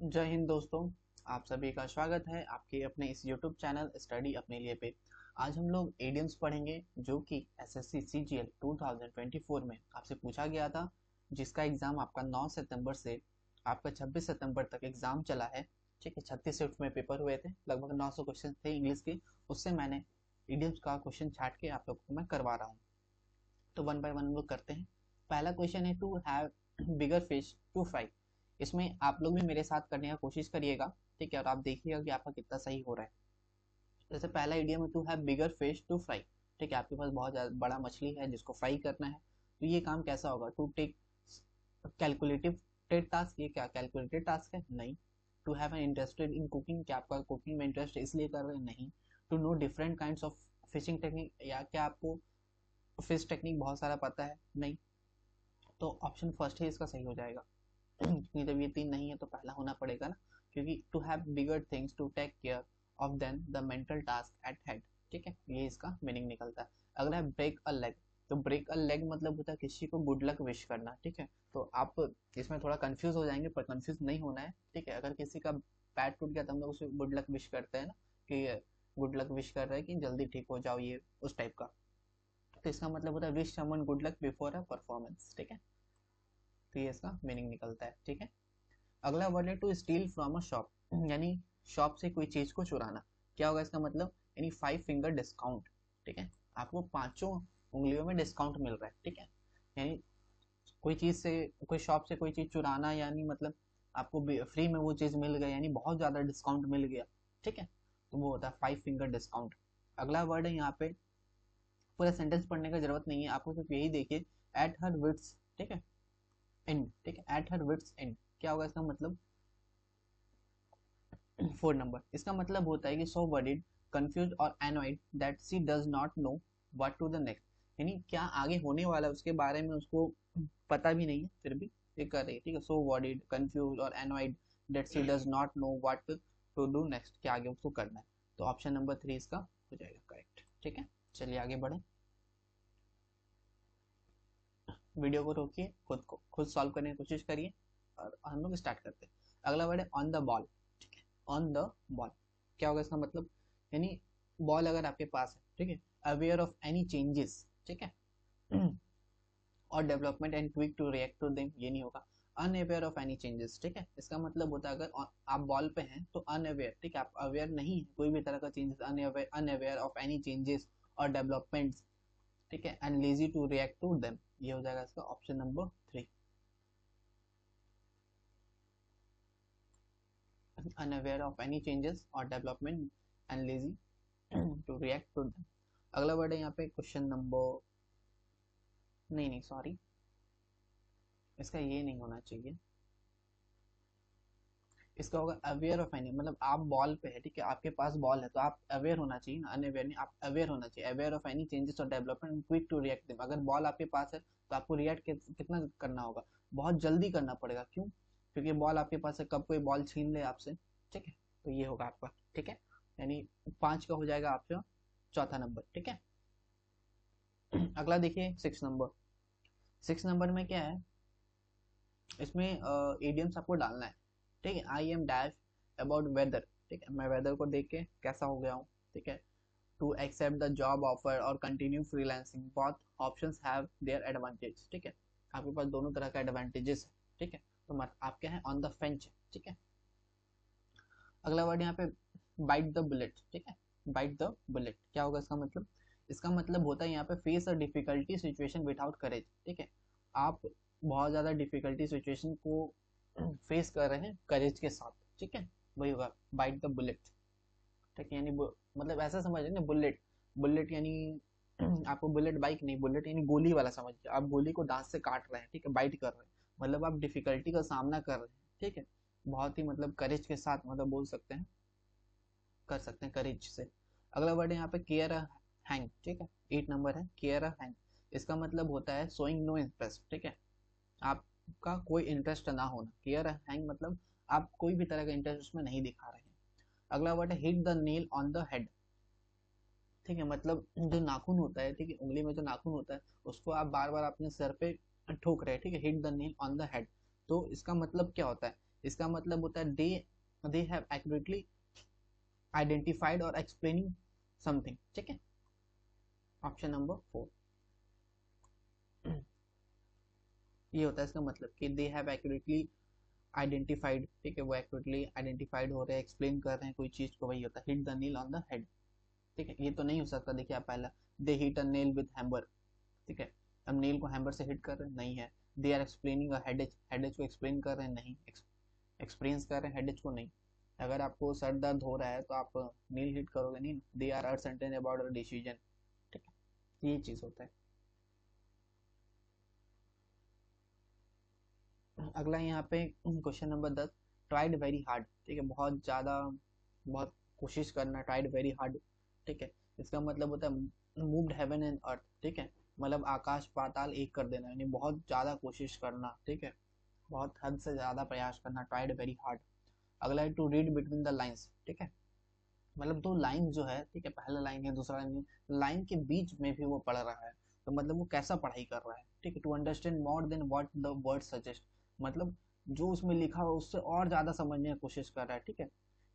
जय हिंद दोस्तों। आप सभी का स्वागत है आपके अपने इस YouTube चैनल स्टडी अपने लिए पे। आज हम लोग एडियम्स पढ़ेंगे जो कि एसएससी सीजीएल 2024 में आपसे पूछा गया था, जिसका एग्जाम आपका 9 सितंबर से आपका 26 सितंबर तक एग्जाम चला है। ठीक है, 36 शिफ्ट में पेपर हुए थे, लगभग 900 क्वेश्चन थे इंग्लिश के। उससे मैंने एडियम्स का क्वेश्चन छाट के आप लोगों को मैं करवा रहा हूँ। तो वन बाय वन हम लोग करते हैं। पहला क्वेश्चन है to have bigger fish to fry. इसमें आप लोग भी मेरे साथ करने का कोशिश करिएगा, ठीक है, और आप देखिएगा कि आपका कितना सही हो रहा है। जैसे पहला इडियम है to have bigger fish to fry. ठीक है, आपके पास बहुत ज्यादा बड़ा मछली है जिसको फ्राई करना है, तो ये काम कैसा होगा? To take calculative task. ये क्या कैलकुलेटेड टास्क है? नहीं। To have an interested in cooking, क्या आपका कुकिंग में इंटरेस्ट इसलिए कर रहे हैं? नहीं। To know different kind of fishing technique, या क्या आपको फिश टेक्निक बहुत सारा पता है? नहीं। तो ऑप्शन फर्स्ट ही इसका सही हो जाएगा। क्योंकि जब ये तीन नहीं है तो पहला होना पड़ेगा ना, क्योंकि to have bigger things to take care of than the mental task at head. ठीक है, ये इसका मीनिंग निकलता है। अगला है ब्रेक अ लेग। तो ब्रेक अ लेग मतलब होता है किसी को गुड लक विश करना। ठीक है, तो आप इसमें थोड़ा कंफ्यूज हो जाएंगे, पर कंफ्यूज नहीं होना है। ठीक है, अगर किसी का पैर टूट गया तो हम लोग उसे गुड लक विश करते हैं ना, कि गुड लक विश कर रहे हैं कि जल्दी ठीक हो जाओ, ये उस टाइप का। तो इसका मतलब होता है wish someone good luck before a performance. ठीक है, तो ये इसका मीनिंग निकलता है। ठीक है, अगला वर्ड है to steal from a shop, यानी शॉप से कोई चीज को चुराना। क्या होगा इसका मतलब? यानी 5 फिंगर डिस्काउंट। ठीक है, आपको पांचों उंगलियों में डिस्काउंट मिल रहा है। ठीक है, यानी कोई चीज से, कोई शॉप से कोई चीज चुराना, यानी मतलब आपको फ्री में वो चीज मिल गई, यानी बहुत ज्यादा डिस्काउंट मिल गया। ठीक है, तो वो होता है 5 फिंगर डिस्काउंट। अगला वर्ड है यहाँ पे, पूरा सेंटेंस पढ़ने का जरूरत नहीं है आपको, सिर्फ यही देखिए, एट हर विट्स। ठीक है, एंड। ठीक है, एट हर विट्स एंड क्या होगा इसका मतलब? 4 नंबर, इसका मतलब होता है कि सो वरीड, कंफ्यूज और annoyed that she does not know what to the next. यानी क्या आगे होने वाला है उसके बारे में उसको पता भी नहीं है, फिर भी ये कर रही है। ठीक है, सो वरीड, कंफ्यूज और annoyed that she does not know what to do next, क्या आगे उसको करना है। तो ऑप्शन नंबर 3 इसका हो जाएगा करेक्ट। ठीक है, चलिए आगे बढ़े। वीडियो को रोकिए, खुद सॉल्व करने की कोशिश करिए, और हम लोग स्टार्ट करते हैं। अगला वर्ड है ऑन द बॉल। ठीक है, ऑन द बॉल क्या होगा इसका मतलब? यानी बॉल अगर आपके पास है, ठीक है, अवेयर ऑफ एनी चेंजेस। ठीक है, और development and quick to react to them, ये नहीं होगा। Unaware of any changes. ठीक है, इसका मतलब होता है अगर आप बॉल पे हैं तो अनअवेयर। ठीक है, आप अवेयर नहीं है कोई भी तरह का changes, unaware of any changes और डेवलपमेंट्स। ठीक है, and lazy to react to them, ये हो जाएगा इसका option number 3। unaware of any changes or development and lazy to react to them। अगला वर्ड है यहाँ पे क्वेश्चन नंबर, नहीं नहीं सॉरी, इसका ये नहीं होना चाहिए। इसका होगा अवेयर ऑफ एनी, मतलब आप बॉल पे है, ठीक है, आपके पास बॉल है तो आप अवेयर होना चाहिए ना, अनअवेयर नहीं, आप अवेयर होना चाहिए। अवेयर ऑफ एनी चेंजेस और development quick to react them. अगर बॉल आपके पास है तो आपको रिएक्ट कितना करना होगा? बहुत जल्दी करना पड़ेगा। क्यों? क्योंकि बॉल आपके पास है, कब कोई बॉल छीन ले आपसे। ठीक है, तो ये होगा आपका। ठीक है, यानी 5 का हो जाएगा आपका चौथा नंबर। ठीक है, अगला देखिए 6 नंबर। 6 नंबर में क्या है? इसमें इडियम्स आपको डालना है। ठीक है, I am dash about whether. ठीक है, मैं वेदर को देख के कैसा हो गया हूँ। ठीक है, to accept the job offer और continue freelancing, both options have their advantage. ठीक है, आपके पास दोनों तरह का एडवांटेजेस है। ठीक है, तो मत आप क्या है? On the French. ठीक है, अगला वर्ड यहाँ पे बाइट द बुलेट। ठीक है, बाइट द बुलेट क्या होगा इसका मतलब? इसका मतलब होता है यहाँ पे face a difficulty situation without courage. ठीक है, आप बहुत ज्यादा डिफिकल्टी सिचुएशन को फेस कर रहे हैं करेज के साथ। ठीक है, वही होगा बाइट द बुलेट। ठीक है, यानी मतलब ऐसा समझ ना, बुलेट, बुलेट यानी आपको बुलेट बाइक नहीं, बुलेट यानी गोली वाला समझिए। आप गोली को दांत से काट रहे हैं, ठीक है, बाइट कर रहे हैं, मतलब आप डिफिकल्टी का सामना कर रहे हैं। ठीक है, बहुत ही मतलब करेज के साथ, मतलब बोल सकते हैं, कर सकते हैं करेज से। अगला वर्ड है यहाँ पे केयर हैंग। ठीक है, 8 नंबर है केयर हैंग। इसका मतलब होता है शोइंग नो इंटरेस्ट। ठीक है, आपका कोई इंटरेस्ट ना होना। केयर हैंग मतलब आप कोई भी तरह का इंटरेस्ट उसमें नहीं दिखा रहे हैं। अगला वर्ड है hit the nail on the head. ठीक है, मतलब जो नाखून होता है, ठीक है, उंगली में जो नाखून होता है उसको आप बार बार अपने सर पे ठोक रहे हैं। ठीक है, hit the nail on the head. तो इसका मतलब क्या होता है? इसका मतलब होता है दे हैव एक्यूरेटली आइडेंटिफाइड और एक्सप्लेनिंग समथिंग, ठीक है। ऑप्शन नंबर 4 ये होता है इसका मतलब कि दे हैव एक्यूरेटली आइडेंटिफाइड, ठीक है, वो एक्यूरेटली आइडेंटिफाइड हो रहे हैं, एक्सप्लेन कर रहे हैं कोई चीज को, वही होता है hit the nail on the head, ठीक है। ये तो नहीं हो सकता, देखिए आप पहला दे hit a nail with hammer, ठीक है, अब नेल को हैमर से हिट कर रहे हैं, नहीं है। दे आर एक्सप्लेनिंग अ हेडेज, हेडेज को एक्सप्लेन कर रहे हैं, नहीं। एक्सपीरियंस कर रहे हैं हेडेज को, नहीं। अगर आपको सर दर्द हो रहा है तो आप नील हिट करोगे नहीं, they are uncertain about a decision, ठीक है, ये चीज होता है। अगला यहाँ पे question number 10, tried very hard, ठीक है, बहुत ज़्यादा, बहुत कोशिश करना, ट्राइड वेरी हार्ड, ठीक है। इसका मतलब होता है मूव्ड हेवन एंड अर्थ, ठीक है, मतलब आकाश पाताल एक कर देना, यानी बहुत ज़्यादा कोशिश करना, ठीक है, बहुत हद से ज़्यादा प्रयास करना, ट्राइड वेरी हार्ड। अगला है to read between the lines, ठीक है, मतलब दो लाइन जो है, ठीक है, पहला लाइन है दूसरा लाइन है, लाइन के बीच में भी वो पढ़ रहा है, तो मतलब वो कैसा पढ़ाई कर रहा है, ठीक है। To understand more than what the word suggest, मतलब जो उसमें लिखा हो उससे और ज्यादा समझने की कोशिश कर रहा है, ठीक है।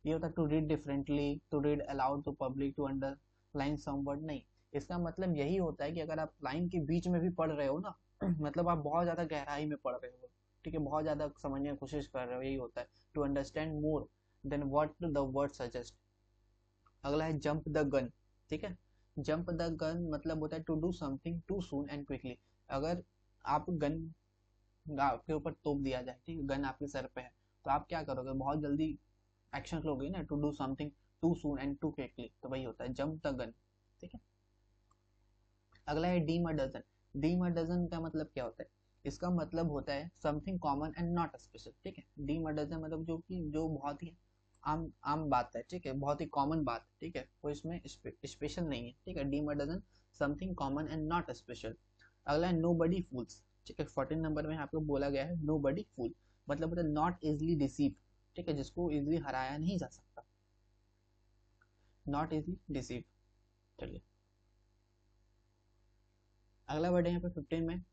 ये होता है to read differently, to read aloud to public, to underline some word, नहीं। इसका मतलब यही होता है कि अगर आप लाइन के बीच में भी पढ़ रहे हो ना मतलब आप बहुत ज्यादा गहराई में पढ़ रहे हो, ठीक है, बहुत ज्यादा समझने की कोशिश कर रहे हो, यही होता है to understand more than what the word suggest. अगला है जंप द गन, ठीक है, जंप द गन मतलब होता है to do something too soon and quickly. अगर आप गन आपके ऊपर तोप दिया जाए, ठीक है, गन आपके सर पे है, तो आप क्या करोगे, बहुत जल्दी एक्शन लोगे ना, to do something too soon and too quickly, तो वही होता है जंप द गन, ठीक है। अगला है dime a dozen, dime a dozen का मतलब क्या होता है, इसका मतलब होता है something common and not special, ठीक है। डीम अ डजन मतलब जो कि जो बहुत ही आम आम बात है, ठीक है, बहुत ही कॉमन बात, ठीक है, कोई इसमें स्पेशल नहीं है, ठीक है। Dime a dozen something common and not special. अगला है नो बडी फूल्स, ठीक है, 14 नंबर में आपको बोला गया है नो बडी फूल, मतलब होता है नॉट इजली डिसीव, ठीक है, जिसको इजली हराया नहीं जा सकता, नॉट इजली डिसीव। चलिए अगला वर्ड है यहाँ पे 15 में,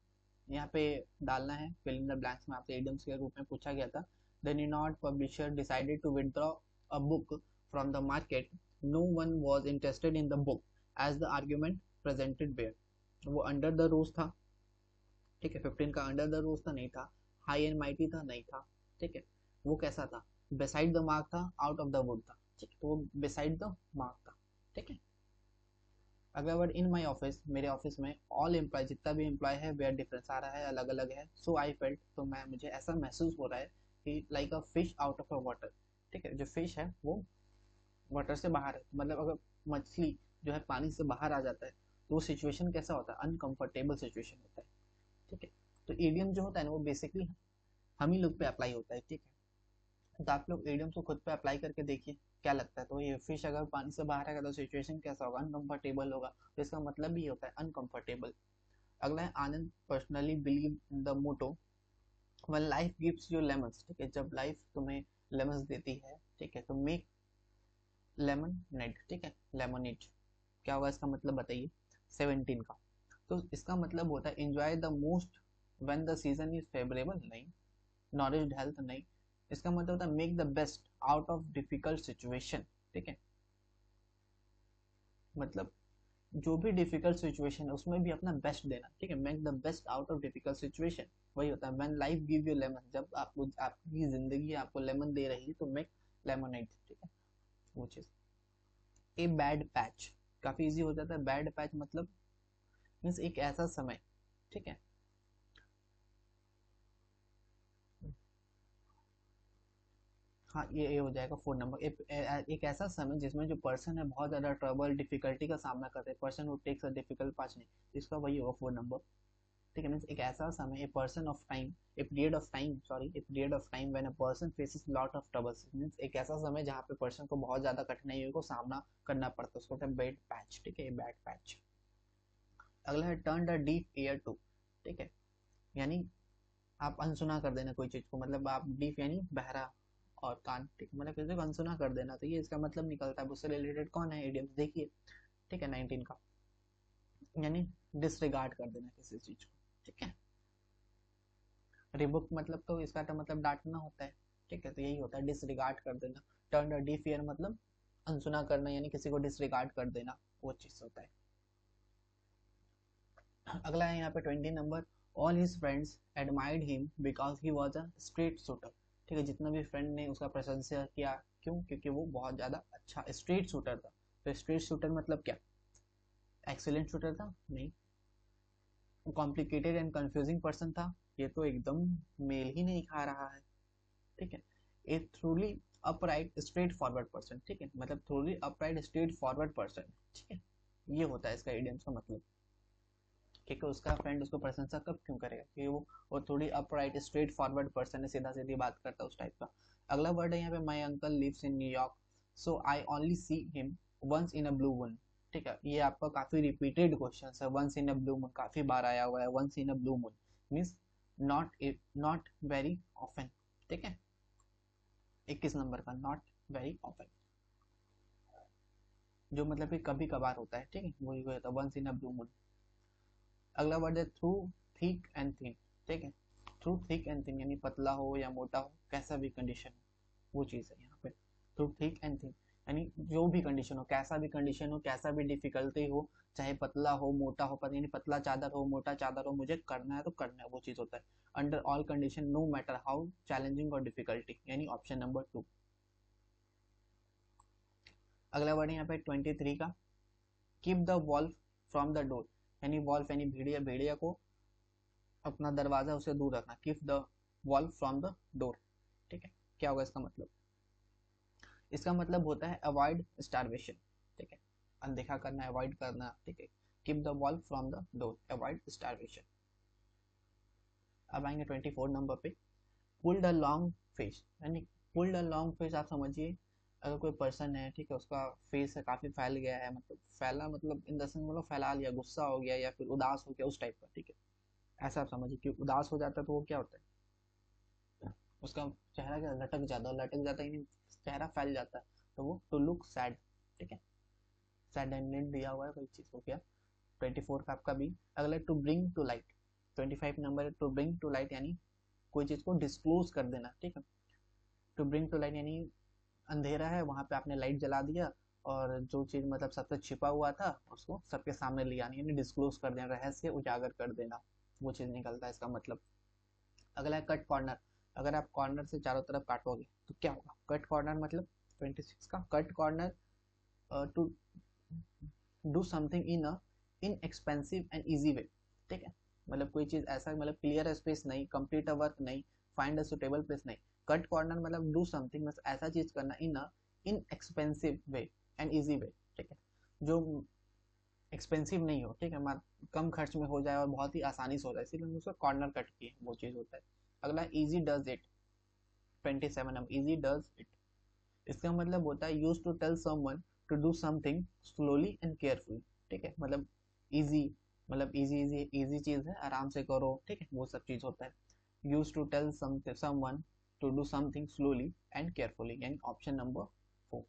यहाँ पे डालना है फिल इन द ब्लैंक्स में, आपसे इडियम्स के रूप में पूछा गया था। The Reynold publisher decided to withdraw a book from the market, no one was interested in the book as the argument presented bare. वो अंडर द रोज था, ठीक है, 15 का अंडर द रोज था, नहीं था। हाई एंड माइटी था, नहीं था, ठीक है। वो कैसा था, बिसाइड द मार्क था, आउट ऑफ द वुड था, ठीक है, तो वो बिसाइड द मार्क था, ठीक है। अगला वर्ड इन माई ऑफिस, मेरे ऑफिस में ऑल एम्प्लॉय, जितना भी एम्प्लॉय है वेयर डिफरेंस आ रहा है, अलग अलग है। सो आई फेल्ट, तो मैं मुझे ऐसा महसूस हो रहा है कि like a fish out of a water, ठीक है, जो फिश है वो वाटर से बाहर है, मतलब अगर मछली जो है पानी से बाहर आ जाता है तो वो सिचुएशन कैसा होता है, अनकंफर्टेबल सिचुएशन होता है, ठीक है। तो ईडियम जो होता है ना वो बेसिकली हम ही लोग पे अप्लाई होता है, ठीक है। तो आप लोग एडियम्स को खुद पे अप्लाई करके देखिए क्या लगता है, तो ये फिश अगर पानी से बाहर आएगा तो सिचुएशन कैसा होगा, अनकंफर्टेबल होगा, तो इसका मतलब भी होता है अनकंफर्टेबल। अगला है Anand personally believe the motto when life gives you lemons, ठीक है, जब लाइफ तुम्हें लेमन्स देती है, ठीक है, तो मेक लेमनेड, ठीक है, लेमनेड, क्या होगा इसका मतलब बताइए, 17 का। तो इसका मतलब होता है enjoy the most when the season is favourable, नहीं। नॉरिश्ड हेल्थ, नहीं। इसका मतलब होता है make the best out of difficult situation, ठीक है, मतलब जो भी डिफिकल्ट सिचुएशन है उसमें भी अपना बेस्ट देना, ठीक है, make the best out of difficult situation, वही होता है when life give you lemon, जब आपको आपकी जिंदगी आपको लेमन दे रही है तो मेक लेमनेड, ठीक है, वो चीज। ए बैड पैच, काफी इजी हो जाता है, बैड पैच मतलब मीन्स एक ऐसा समय, ठीक है, हाँ ये हो जाएगा 4 नंबर। एक ऐसा समय जिसमें जो पर्सन है बहुत ज्यादा ट्रबल डिफिकल्टी का सामना करते हैं, person who takes a difficult path, नहीं, इसका वही होगा 4 नंबर, ठीक है। मीन्स एक ऐसा समय, a person of time, a period of time, sorry, a period of time when a person faces lot of troubles, means एक ऐसा समय जहाँ पे पर्सन को बहुत ज्यादा कठिनाइयों को सामना करना पड़ता है, उसको बैड पैच, ठीक है, बैड पैच। अगला है turn the deaf ear to, ठीक है, यानी आप अनसुना कर देना कोई चीज को, मतलब आप डीफ यानी बहरा और कान, ठीक है, मतलब किसी को अनसुना कर देना, तो ये इसका मतलब निकलता है। उससे रिलेटेड कौन है इडियम्स देखिए, ठीक है, 19 का, यानी डिसरिगार्ड कर देना किसी चीज को, ठीक है। रिबुक मतलब तो इसका तो मतलब डांटना होता है, ठीक है, तो यही होता है डिसरिगार्ड कर देना। टर्न अ डीफ ईयर मतलब अनसुना करना, यानी किसी को डिसरिगार्ड कर देना, वो चीज होता है। अगला है यहाँ पे 20 number, all his friends admired him because he was a straight shooter. ठीक है, जितना भी फ्रेंड ने उसका प्रशंसा किया, क्यों? क्योंकि वो बहुत ज्यादा अच्छा स्ट्रेट शूटर था। तो स्ट्रेट शूटर मतलब क्या? एक्सीलेंट शूटर था? नहीं। कॉम्प्लिकेटेड एंड कंफ्यूजिंग पर्सन था? ये तो एकदम मेल ही नहीं खा रहा है। ठीक है, a truly upright straightforward person. ठीक है, मतलब truly upright straightforward person. ठीक है, ये होता है इसका इडियम्स का मतलब। क्योंकि उसका फ्रेंड उसको प्रशंसा कब क्यों करेगा? कि वो थोड़ी अपराइट स्ट्रेट फॉरवर्ड पर्सन है, सीधा सीधी बात करता है, उस टाइप का। अगला वर्ड है यहाँ पे, my uncle lives in New York so I only see him once in a blue moon. ठीक है, ये आपका काफी रिपीटेड क्वेश्चन है। Once in a blue moon काफी बार आया हुआ है। Once in a blue moon means not very often. ठीक है, 21 नंबर का, नॉट वेरी ऑफन, जो मतलब कि कभी कभार होता है। ठीक है, वही होता है once in a blue moon. अगला वर्ड है थ्रू थिक एंड थिन। ठीक है, थ्रू थिक एंड थिन यानी पतला हो या मोटा हो, कैसा भी कंडीशन हो, वो चीज़ है यहाँ पे। थ्रू थिक एंड थिन यानी जो भी कंडीशन हो, कैसा भी कंडीशन हो, कैसा भी डिफिकल्टी हो, चाहे पतला हो मोटा हो, यानी पतला चादर हो मोटा चादर हो, मुझे करना है तो करना है, वो चीज़ होता है। Under all condition no matter how challenging और डिफिकल्टी, यानी ऑप्शन नंबर 2। अगला वर्ड है यहाँ पे 23 का, keep the wolf from the door. यानी वॉल्फ यानी भेड़िया, भेड़िया को अपना दरवाजा उसे दूर रखना। Keep the wolf from the door. ठीक है, क्या होगा इसका मतलब? इसका मतलब होता है अवॉइड स्टारवेशन। ठीक है, अनदेखा करना, अवॉइड करना। ठीक है, keep the wolf from the door, avoid starvation. अब आएंगे 24 नंबर पे, पुल्ड अ लॉन्ग फेस। यानी पुल्ड अ लॉन्ग फेस आप समझिए, अगर कोई पर्सन है, ठीक है, उसका फेस है काफी फैल गया है, मतलब फैला मतलब इन द सेंस मतलब फैला लिया, गुस्सा हो गया या फिर उदास हो गया, उस टाइप का। ठीक है, ऐसा आप समझिए कि उदास हो जाता है तो वो क्या होता है, उसका चेहरा क्या लटक जाता है, लटक जाता है यानी चेहरा फैल जाता है, तो वो टू लुक सैड। ठीक है, सैड एंडेड दिया हुआ है, कोई चीज हो गया। 24 का आपका भी। अगला to bring to light. 25 number है, टू ब्रिंग टू लाइट यानी कोई चीज को डिस्क्लोज कर देना। ठीक है, टू ब्रिंग टू लाइट यानी अंधेरा है, वहां पे आपने लाइट जला दिया और जो चीज मतलब सबसे छिपा हुआ था उसको सबके सामने ले आनी, यानी डिस्क्लोज कर देना, रहस्य उजागर कर देना, वो चीज निकलता है इसका मतलब। अगला है कट कॉर्नर। अगर आप कॉर्नर से चारों तरफ काटोगे तो क्या होगा? कट कॉर्नर मतलब 26 का, cut corner to do something in a inexpensive and easy way. ठीक है, मतलब कोई चीज ऐसा मतलब क्लियर स्पेस नहीं, कंप्लीट अ वर्क नहीं, फाइंड अ सुटेबल प्लेस नहीं। कट कॉर्नर मतलब डू समथिंग मतलब ऐसा चीज करना in a inexpensive way and easy way. ठीक है, जो एक्सपेंसिव नहीं हो, ठीक है, कम खर्च में हो जाए और बहुत ही आसानी से हो जाए, इसीलिए उसका कॉर्नर कट किए, वो चीज होता है। अगला इजी डज इट। 27 हम इजी डज इट, इसका मतलब होता है use to tell someone to do something slowly and carefully. ठीक है, मतलब इजी, मतलब इजी इजी इजी चीज है, आराम से करो। ठीक है, वो सब चीज होता है। Use to tell someone to do something slowly and carefully, यानी ऑप्शन नंबर 4।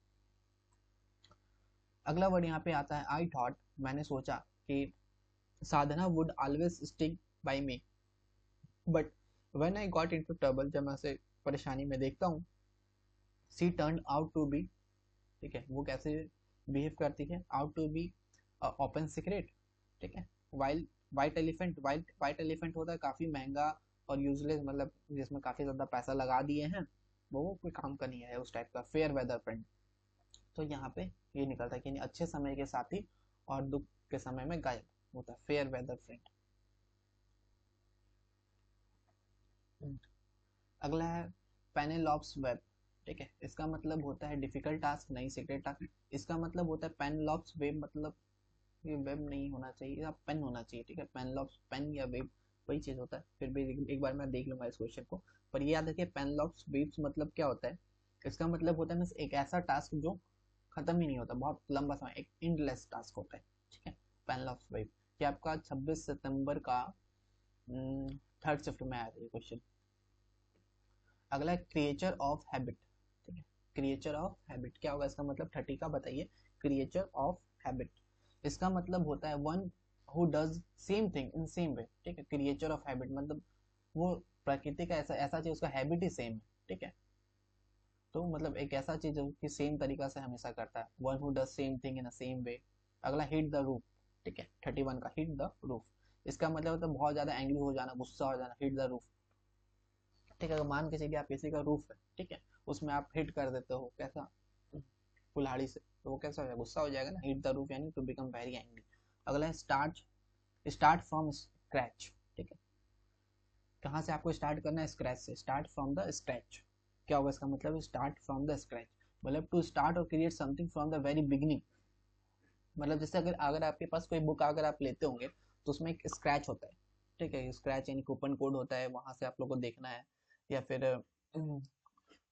अगला वर्ड यहाँ पे आता है आई थॉट। मैंने सोचा कि Sadhana would always stick by me but when I got into trouble, जब मैं उसे परेशानी में देखता हूँ, she turn out to be. ठीक है, वो कैसे बिहेव करती है? Out to be open secret. ठीक है, wild white elephant, white elephant होता है काफी महंगा और यूजलेस, मतलब जिसमें काफी ज्यादा पैसा लगा दिए हैं, वो कोई काम का नहीं है, उस टाइप का। फेयर वेदर फ्रेंड, तो यहाँ पे ये निकलता है कि अच्छे समय के साथी और दुख के समय में गायब होता है, फेयर वेदर फ्रेंड। अगला है पेनेलॉप्स वेब। ठीक है, इसका मतलब होता है डिफिकल्ट टास्क नहीं, सीक्रेट टास्क। इसका मतलब होता है पेनलॉप्स वेब, मतलब ये वेब नहीं होना चाहिए, आप पेन होना चाहिए। ठीक है, पेनलॉप्स पेन या वेब वही चीज होता है। फिर भी एक बार मैं देख लूंगा इस क्वेश्चन को, पर ये याद रखिए पेनलॉप्स वेब्स मतलब क्या होता है। इसका मतलब होता है एक ऐसा टास्क जो खत्म ही नहीं होता, बहुत लंबा समय, एक एंडलेस टास्क होता है। ठीक है, पेनलॉप्स वेब। ये आपका 26 सितंबर का थर्ड शिफ्ट में आया था ये क्वेश्चन। अगला है क्रिएचर ऑफ हैबिट। ठीक है, क्रिएचर ऑफ हैबिट क्या होगा इसका मतलब? 30 का बताइए। क्रिएचर ऑफ हैबिट, इसका मतलब होता है one who does same thing in same way. ठीक है, क्रिएचर ऑफ हैबिट मतलब वो प्रकृति का ऐसा ऐसा चीज, उसका हैबिट ही सेम है। ठीक है, तो मतलब एक ऐसा चीज है कि सेम तरीका से हमेशा करता है, one who does same thing in same way. अगला हिट द रूफ, ठीक है 31 का हिट द रूफ, इसका मतलब होता है बहुत ज्यादा एंग्री हो जाना, गुस्सा हो जाना, हिट द रूफ। ठीक है, अगर मान के चलिए आप किसी का रूफ है, ठीक है, उसमें आप हिट कर देते हो कैसा, कुल्हाड़ी से, तो वो कैसा हो जाएगा, गुस्सा हो जाएगा ना, हिट द रूफ यानी टू बिकम वेरी एंग्री। अगला है स्टार्ट, स्टार्ट फ्रॉम स्क्रैच, ठीक है, कहाँ से आपको स्टार्ट करना है, स्क्रैच से, स्टार्ट फ्रॉम द स्क्रैच। क्या होगा इसका मतलब, स्टार्ट फ्रॉम द स्क्रैच मतलब टू स्टार्ट और create something from the very beginning. मतलब जैसे अगर अगर आपके पास कोई बुक अगर आप लेते होंगे तो उसमें एक स्क्रैच होता है, ठीक है, स्क्रैच यानी कूपन कोड होता है, वहां से आप लोग को देखना है, या फिर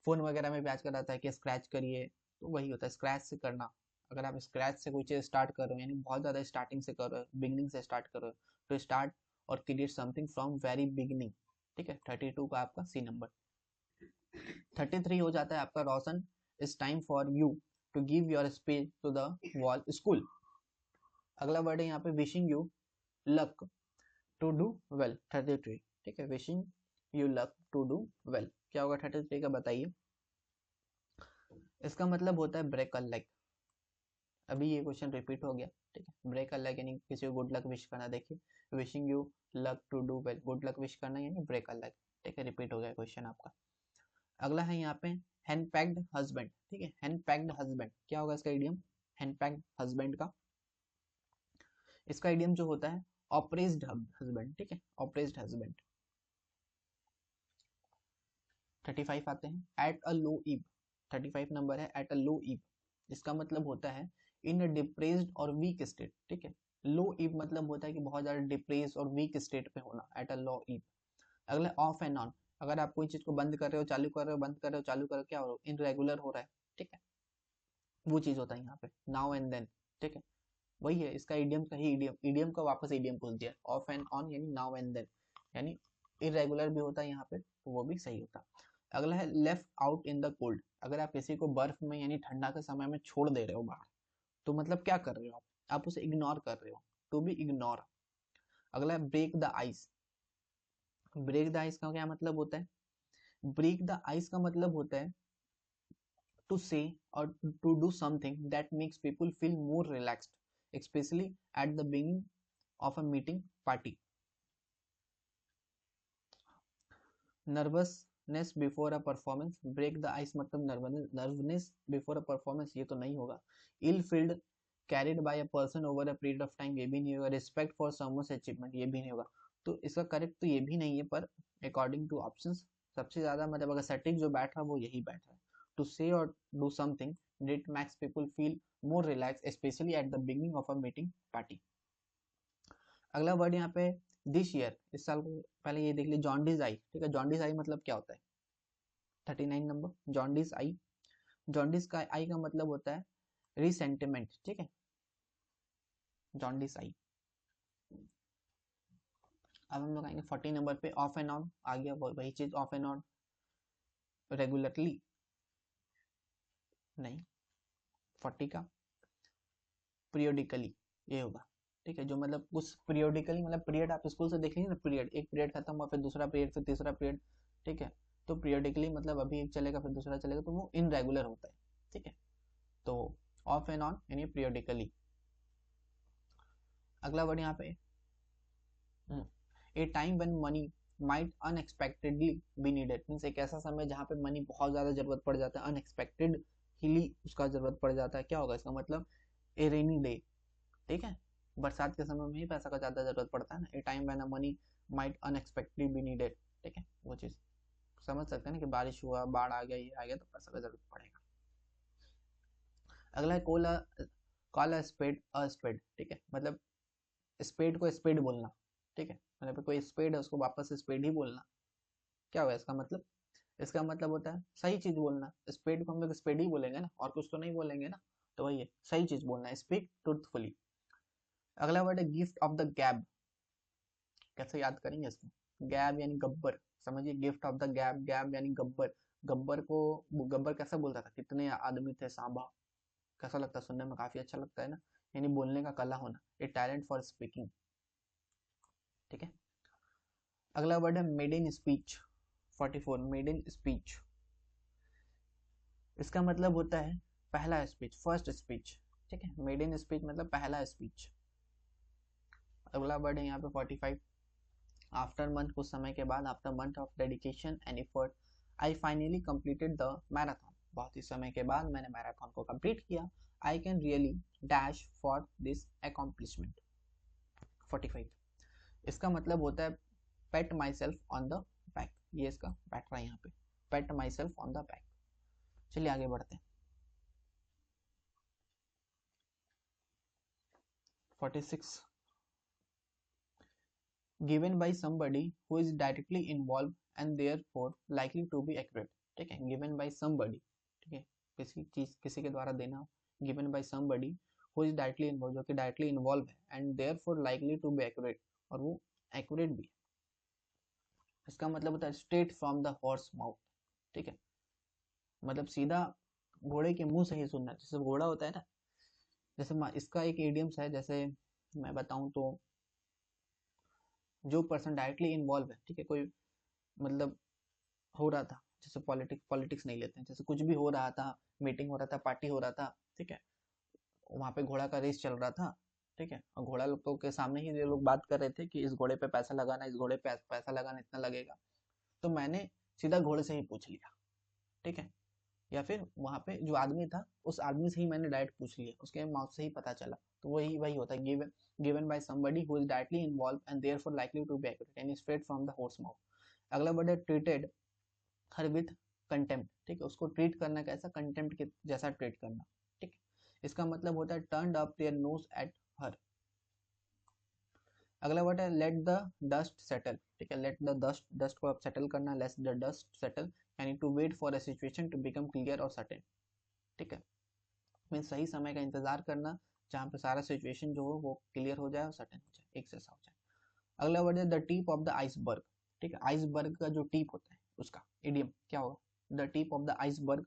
फोन वगैरह में भी आजकल आता है कि स्क्रैच करिए, तो वही होता है स्क्रैच से करना। अगर आप स्क्रैच से कोई चीज स्टार्ट कर रहे हो यानी बहुत ज्यादा स्टार्टिंग से कर रहे हो, बिगनिंग से स्टार्ट कर रहे हो, तो स्टार्ट और create something from very beginning. ठीक है, 32 का आपका सी नंबर। 33 हो जाता है आपका Roshan, it's time for you to give your speech to the wall school. अगला वर्ड है यहाँ पे wishing you luck to do well, 33। ठीक है, wishing you luck to do well, क्या होगा 33 का बताइए। इसका मतलब होता है ब्रेक अ लेग। अभी ये क्वेश्चन रिपीट हो गया, ठीक है, ब्रेक अ लेग यानी किसी को गुड लक विश करना। देखिए wishing you luck to do well, good luck wish करना यानी ब्रेक अ लेग। ठीक है, रिपीट हो गया क्वेश्चन आपका। अगला है यहाँ पे हैंड पैक्ड हस्बैंड, ठीक है, हैंड पैक्ड हस्बैंड, क्या होगा इसका इडियम, हैंड पैक्ड हस्बैंड का, इसका इडियम जो होता है ऑपरेस्ड हस्बैंड, ठीक है, ऑपरेस्ड हस्बैंड। 35 आते हैं at a low ebb, 35 number है एट अ लो ईव, इसका मतलब होता है इन अ डिप्रेस्ड और वीक स्टेट। ठीक है, लो ईव मतलब होता है कि बहुत ज्यादा डिप्रेस और वीक स्टेट पे होना, एट अ लो ईव। अगला ऑफ एंड ऑन, अगर आप कोई चीज को बंद कर रहे हो, चालू कर रहे हो, बंद कर रहे हो, चालू कर रहे हो, क्या हो रहा है, इनरेगुलर हो रहा है। ठीक है, वो चीज होता है यहाँ पे नाउ एंड देन। ठीक है, वही है इसका इडियम का ही इडियम, इडियम का वापस इडियम पूछ दिया, ऑफ एंड ऑन यानी नाउ एंड देन, यानी इरेगुलर भी होता है यहाँ पे, तो वो भी सही होता। अगला है left out in the cold, अगर आप किसी को बर्फ में यानी ठंडा के समय में छोड़ दे रहे हो बाहर, तो मतलब क्या कर रहे हो आप उसे इग्नोर कर रहे हो, टू बी इग्नोर। अगला है break the ice, break the ice का क्या मतलब होता है, ब्रेक द आइस का मतलब होता है to say or to do something that makes people feel more relaxed, especially at the beginning of a meeting party. Nervousness before a performance, break the ice मतलब nervousness before a performance, ये तो नहीं होगा। ill filled carried by a person over a period of time, ये भी नहीं होगा। respect for someone's achievement, ये भी नहीं होगा। तो इसका करेक्ट तो ये भी नहीं है, पर अकॉर्डिंग टू ऑप्शंस सबसे ज्यादा मतलब अगर सटीक जो बैठ रहा है वो यही बैठ रहा है, टू से और do something that makes people feel more relaxed especially at the beginning of a meeting party। अगला वर्ड यहाँ पे दिस ईयर, इस साल को पहले ये देख लीजिए, जॉन्डिस आई। ठीक है, जॉन्डिस आई मतलब क्या होता है, 39 नंबर जॉन्डिस आई, जॉन्डिस का आई का मतलब होता है रिसेंटिमेंट। ठीक है, जॉन्डिस आई। अब हम लोग आएंगे 40 नंबर पे, ऑफ एंड ऑन आ गया, वही चीज, ऑफ एंड ऑन रेगुलरली नहीं, 40 का पीरियोडिकली ये होगा। ठीक है, जो मतलब कुछ पीरियोडिकली मतलब पीरियड आप स्कूल से देख लीजिए ना, पीरियड एक पीरियड खत्म हुआ फिर दूसरा पीरियड फिर तीसरा पीरियड। ठीक है, तो पीरियोडिकली मतलब अभी एक चलेगा फिर दूसरा चलेगा, तो वो इनरेगुलर होता है। ठीक है, तो ऑफ एंड ऑन यानी पीरियोडिकली। अगला वर्ड यहाँ पे ए time when money might unexpectedly be needed, means एक ऐसा समय जहाँ पे मनी बहुत ज्यादा जरूरत पड़ जाता है, अनएक्सपेक्टेड ही उसका जरूरत पड़ जाता है। क्या होगा इसका मतलब, ए रेनी डे। ठीक है, बरसात के समय में ही पैसा का ज्यादा जरूरत पड़ता है ना, ए time when money might unexpectedly be needed. ठीक है, वो चीज समझ सकते हैं ना कि बारिश हुआ, बाढ़ आ गया, ये आ गया, तो पैसा का जरूरत पड़ेगा। अगला है call a spade a spade. ठीक है, मतलब स्पेड को स्पेड बोलना। ठीक है, मतलब कोई स्पेड है उसको वापस स्पेड ही बोलना। क्या हुआ इसका मतलब, इसका मतलब होता है सही चीज बोलना, स्पेड को हम लोग स्पेड ही बोलेंगे ना, और कुछ तो नहीं बोलेंगे ना, तो वही है सही चीज बोलना है, स्पीक ट्रूथफुली। अगला वर्ड है गिफ्ट ऑफ द गैब, कैसे याद करेंगे इसको, गैब यानी गब्बर, समझिए गिफ्ट ऑफ द गैब, गैब यानी गब्बर। गब्बर को गब्बर कैसा बोलता था, कितने आदमी थे सांबा, कैसा लगता है सुनने में, काफी अच्छा लगता है ना, यानी बोलने का कला होना, ए टैलेंट फॉर स्पीकिंग। ठीक है, अगला वर्ड है made in speech, 44 made in speech. इसका मतलब होता है पहला स्पीच, फर्स्ट स्पीच, ठीक है। मेडन स्पीच मतलब पहला स्पीच। अगला वर्ड है यहाँ पे 45, आफ्टर मंथ, कुछ समय के बाद, after month of dedication and effort I finally completed the marathon, बहुत ही समय के बाद मैंने मैराथन को कंप्लीट किया। I can really dash for this accomplishment. 45, इसका मतलब होता है pat myself on the back, ये इसका बैठ रहा है यहाँ पे, pat myself on the back. चलिए आगे बढ़ते हैं। 46, given by somebody who is directly involved and therefore likely to be accurate, ठीक है। given by somebody, ठीक है, किसी चीज किसी के द्वारा देना। given by somebody who is directly involved, जो कि directly involved है, and therefore likely to be accurate, और वो accurate भी है। इसका मतलब होता है straight from the horse mouth, ठीक है, मतलब सीधा घोड़े के मुंह से ही सुनना। जैसे घोड़ा होता है ना, जैसे इसका एक इडियम्स है, जैसे मैं बताऊं तो जो पर्सन डायरेक्टली इन्वॉल्व है, ठीक है, कोई मतलब हो रहा था, जैसे पॉलिटिक्स नहीं लेते हैं, जैसे कुछ भी हो रहा था, मीटिंग हो रहा था, पार्टी हो रहा था, ठीक है, वहाँ पे घोड़ा का रेस चल रहा था, ठीक है, और घोड़ा लोग के सामने ही ये लोग बात कर रहे थे कि इस घोड़े पे पैसा लगाना, इस घोड़े पे पैसा लगाना इतना लगेगा, तो मैंने सीधा घोड़े से ही पूछ लिया, ठीक है, या फिर वहाँ पे जो आदमी था उस आदमी से ही मैंने डायरेक्ट पूछ लिया, उसके माउथ से ही पता चला, तो वही वही होता है given by somebody who is directly involved and therefore likely to be accurate and straight from the horse mouth। अगला वर्ड है treated her with contempt, ठीक है, उसको ट्रीट करना कैसा, कंटेम्प्ट के जैसा ट्रीट करना, ठीक है। इसका मतलब होता है turned up their nose at her। अगला वर्ड है let the dust settle, ठीक है, let the dust को अब सेटल करना, let the dust settle यानी to wait for a situation to become clear or certain, ठीक है, मीन्स सही समय का इंतजार करना जहाँ पे सारा सिचुएशन जो हो वो क्लियर हो जाए और सर्टेन हो जाए, एक जैसा हो जाए। अगला वर्ड है the tip of the iceberg, ठीक है, आइसबर्ग का जो टिप होता है उसका इडियम क्या होगा, the tip of the iceberg.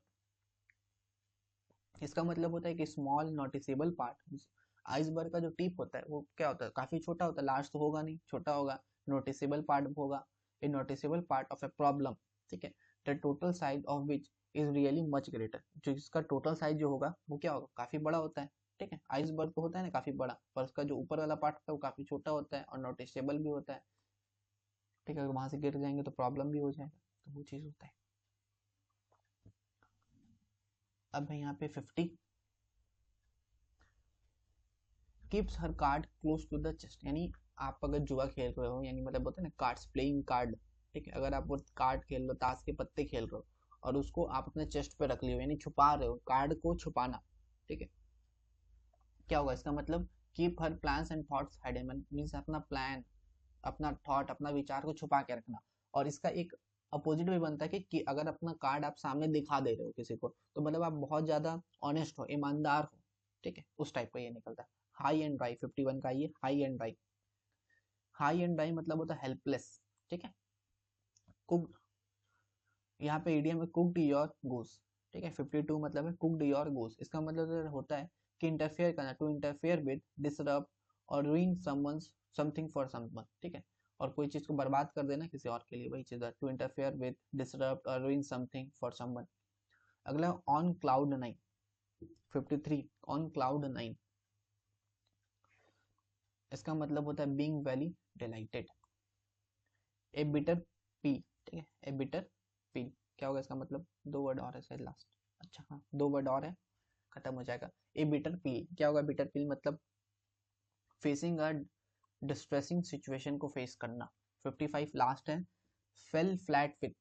इसका मतलब होता है कि स्मॉल नोटिसेबल पार्ट, आइसबर्ग का जो टिप होता है वो क्या होता है, काफी छोटा होता है, लार्ज तो होगा नहीं, छोटा होगा, नोटिसेबल पार्ट होगा, a noticeable part of a problem, ठीक है, the total size of which is really much greater, जो इसका टोटल साइज जो होगा वो क्या होगा, काफी बड़ा होता है, ठीक है, आइसबर्ग तो होता है ना काफी बड़ा, पर उसका जो ऊपर वाला पार्ट होता है वो काफी छोटा होता है और नोटिसेबल भी होता है, ठीक है, अगर वहां से गिर जाएंगे तो प्रॉब्लम भी हो जाएगा, तो वो चीज होता है। अब है यहाँ पे 50, keeps her card close to the chest, यानी आप अगर जुआ खेल रहे हो, यानी मतलब होता है ना कार्ड्स, प्लेइंग कार्ड, ठीक है, अगर आप वो कार्ड खेल रहे हो, ताश के पत्ते खेल रहे हो और उसको आप अपने चेस्ट पे रख लियो, यानी छुपा रहे हो, कार्ड को छुपाना, ठीक है, क्या होगा इसका मतलब keep her plans and thoughts hidden, means अपना प्लान, अपना थॉट, अपना विचार को छुपा के रखना। और इसका एक अपोजिट भी बनता है कि अगर अपना कार्ड आप सामने दिखा दे रहे हो किसी को, तो मतलब आप बहुत ज्यादा ऑनेस्ट हो, ईमानदार हो, ठीक है, उस टाइप का ये निकलता है। हाई एंड ड्राई 51 का ये high and dry, high and dry मतलब होता है हेल्पलेस, ठीक है, कुक्ड, यहाँ पे इडियम है कुक्ड योर गोस, ठीक है, 52 मतलब है कुक्ड योर गोस, इसका मतलब होता है कि इंटरफेयर करना, टू इंटरफेयर विद, डिसरप्ट और रूइन समवंस समथिंग फॉर समवन, ठीक है, और कोई चीज को बर्बाद कर देना किसी और के लिए, वही चीज है टू इंटरफेयर विद, डिसरप्ट और रूइन समथिंग फॉर समवन। अगला ऑन क्लाउड 9, 53 ऑन क्लाउड 9, इसका मतलब होता है बीइंग वेरी डिलाइटेड। ए बिटर पी, ठीक है, ए बिटर पी क्या होगा इसका मतलब, दो वर्ड और है शायद लास्ट, अच्छा हाँ दो वर्ड और है खत्म हो जाएगा। ए बिटर पी क्या होगा, बिटर पी मतलब फेसिंग अ डिस्ट्रेसिंग सिचुएशन को फेस करना। 55 लास्ट है फेल फ्लैट विथ,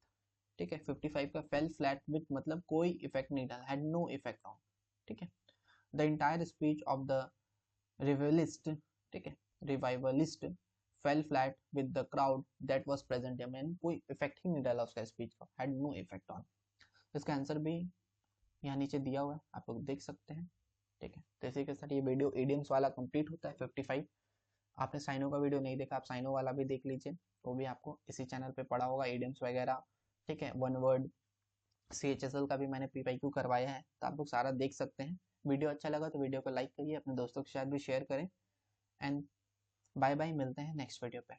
ठीक है, 55 का फेल फ्लैट विथ मतलब कोई इफेक्ट नहीं डाला, हैड नो इफेक्ट ऑन, ठीक है, the entire speech of the revivalist, ठीक है, revivalist fell flat with the crowd that was present, मैंने कोई इफेक्ट ही नहीं डाला उसका स्पीच का, हैड नो इफेक्ट ऑन। इसका आंसर भी यहाँ नीचे दिया हुआ है, आप लोग देख सकते हैं, ठीक है, तो इसी के साथ ये वीडियो इडियम्स वाला कंप्लीट होता है 55। आपने साइनो का वीडियो नहीं देखा, आप साइनो वाला भी देख लीजिए, वो भी आपको इसी चैनल पे पड़ा होगा, इडियम्स वगैरह, ठीक है, वन वर्ड CHSL का भी मैंने PYQ करवाया है, तो आप लोग सारा देख सकते हैं। वीडियो अच्छा लगा तो वीडियो को लाइक करिए, अपने दोस्तों के साथ भी शेयर करें, एंड बाय बाय, मिलते हैं नेक्स्ट वीडियो पे।